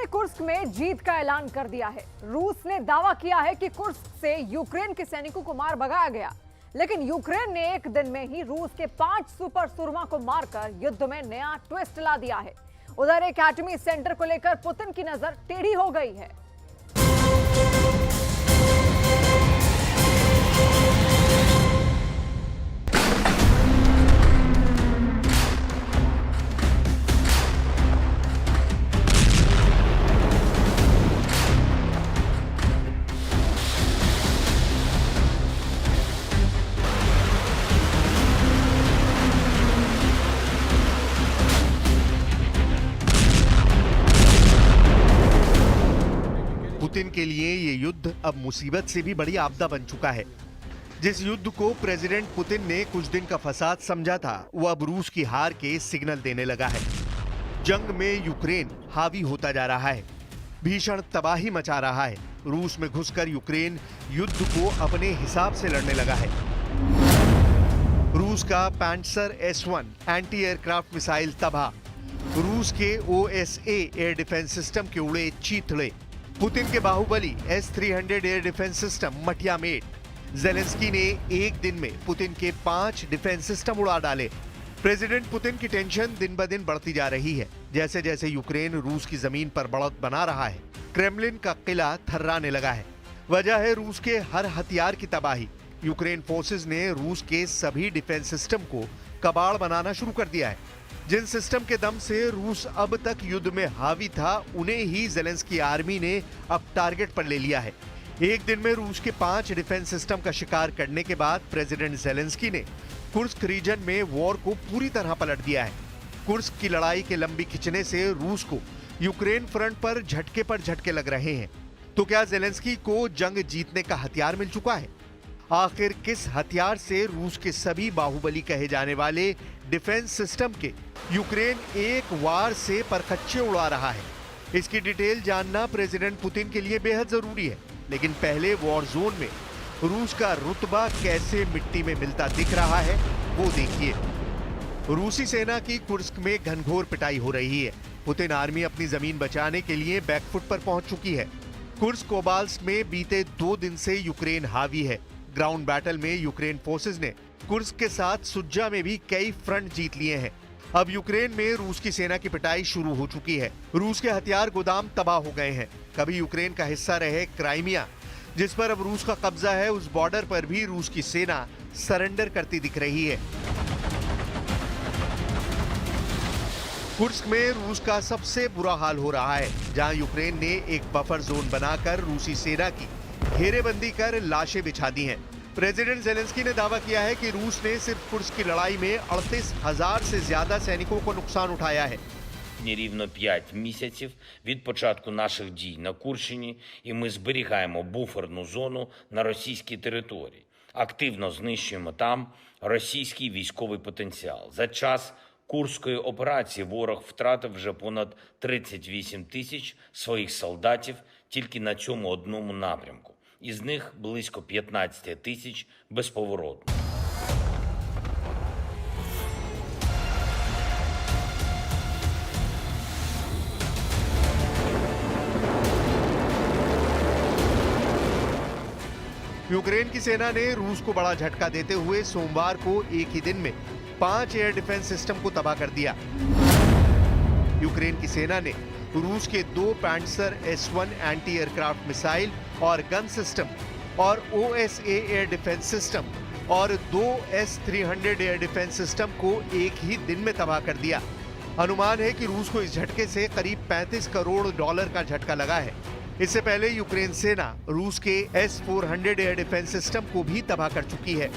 ने कुर्स्क में जीत का ऐलान कर दिया है। रूस ने दावा किया है कि कुर्स्क से यूक्रेन के सैनिकों को मार भगाया गया, लेकिन यूक्रेन ने एक दिन में ही रूस के 5 सुपर सुरमा को मारकर युद्ध में नया ट्विस्ट ला दिया है। उधर एक एटमी सेंटर को लेकर पुतिन की नजर टेढ़ी हो गई है। पुतिन के लिए ये युद्ध अब मुसीबत से भी बड़ी आपदा बन चुका है। जिस युद्ध को प्रेसिडेंट पुतिन ने कुछ दिन का फसाद समझा था, वो अब रूस की हार के सिग्नल देने लगा है। जंग में यूक्रेन हावी होता जा रहा है, भीषण तबाही मचा रहा है। रूस में घुसकर यूक्रेन युद्ध को अपने हिसाब से लड़ने लगा है। रूस का पैंसर S-1 एंटी एयरक्राफ्ट मिसाइल तबाह, रूस के OSA एयर डिफेंस सिस्टम के उड़े चीथड़े, पुतिन के Baahubali S-300 air defence system मटिया मेट। ज़ेलेंस्की ने एक दिन में पुतिन के 5 डिफेंस सिस्टम उड़ा डाले। प्रेसिडेंट पुतिन की टेंशन दिन ब दिन बढ़ती जा रही है। जैसे जैसे यूक्रेन रूस की जमीन पर बढ़त बना रहा है, क्रेमलिन का किला थर्राने लगा है। वजह है रूस के हर हथियार की तबाही। यूक्रेन फोर्सेस ने रूस के सभी डिफेंस सिस्टम को कबाड़ बनाना शुरू कर दिया है। जिन सिस्टम के दम से रूस अब तक युद्ध में हावी था, उन्हें ही ज़ेलेंस्की आर्मी ने अब टारगेट पर ले लिया है। एक दिन में रूस के 5 डिफेंस सिस्टम का शिकार करने के बाद प्रेसिडेंट ज़ेलेंस्की ने कुर्स्क रीजन में वॉर को पूरी तरह पलट दिया है। कुर्स्क की लड़ाई के लंबी खिंचने से रूस को यूक्रेन फ्रंट पर झटके लग रहे हैं। तो क्या ज़ेलेंस्की को जंग जीतने का हथियार मिल चुका है? आखिर किस हथियार से रूस के सभी बाहुबली कहे जाने वाले डिफेंस सिस्टम के यूक्रेन एक वार से परखच्चे उड़ा रहा है? इसकी डिटेल जानना प्रेसिडेंट पुतिन के लिए बेहद जरूरी है। लेकिन पहले वॉर जोन में रूस का रुतबा कैसे मिट्टी में मिलता दिख रहा है, वो देखिए। रूसी सेना की कुर्स्क में घनघोर पिटाई हो रही है। पुतिन आर्मी अपनी जमीन बचाने के लिए बैकफुट पर पहुंच चुकी है। कुर्स्क ओबाल्स्क में बीते 2 दिन से यूक्रेन हावी है। ग्राउंड बैटल में यूक्रेन फोर्सेस ने कुर्स्क के साथ सुज्जा में भी कई फ्रंट जीत लिए हैं। अब यूक्रेन में रूस की सेना की पिटाई शुरू हो चुकी है। रूस के हथियार गोदाम तबाह हो गए हैं। कभी यूक्रेन का हिस्सा रहे क्राइमिया, जिस पर अब रूस का कब्जा है, उस बॉर्डर पर भी रूस की सेना सरेंडर करती दिख रही है। कुर्स्क में रूस का सबसे बुरा हाल हो रहा है, जहां यूक्रेन ने एक बफर जोन बनाकर रूसी सेना की घेरेबंदी कर लाशें बिछा दी हैं। प्रेसिडेंट ज़ेलेंस्की ने दावा किया है कि रूस ने सिर्फ कुर्स्क की लड़ाई में 38,000 से ज्यादा सैनिकों को नुकसान उठाया है। Рівно 5 місяців від початку наших дій на Курщині, і ми зберігаємо буферну зону на російській території. Активно знищуємо там російський військовий потенціал. За час Курської операції ворог втратив вже понад 38 тисяч своїх солдатів тільки на цьому одному напрямку. Із них близько 15 тисяч безповоротно. यूक्रेन की सेना ने रूस को बड़ा झटका देते हुए सोमवार को एक ही दिन में 5 एयर डिफेंस सिस्टम को तबाह कर दिया। यूक्रेन की सेना ने रूस के 2 पैंसर S-1 एंटी एयरक्राफ्ट मिसाइल और गन सिस्टम और OSA एयर डिफेंस सिस्टम और 2 S-300 एयर डिफेंस सिस्टम को एक ही दिन में तबाह कर दिया। अनुमान है कि रूस को इस झटके से करीब $35 करोड़ का झटका लगा है। इससे पहले यूक्रेन सेना रूस के S-400 एयर डिफेंस सिस्टम को भी तबाह कर चुकी है।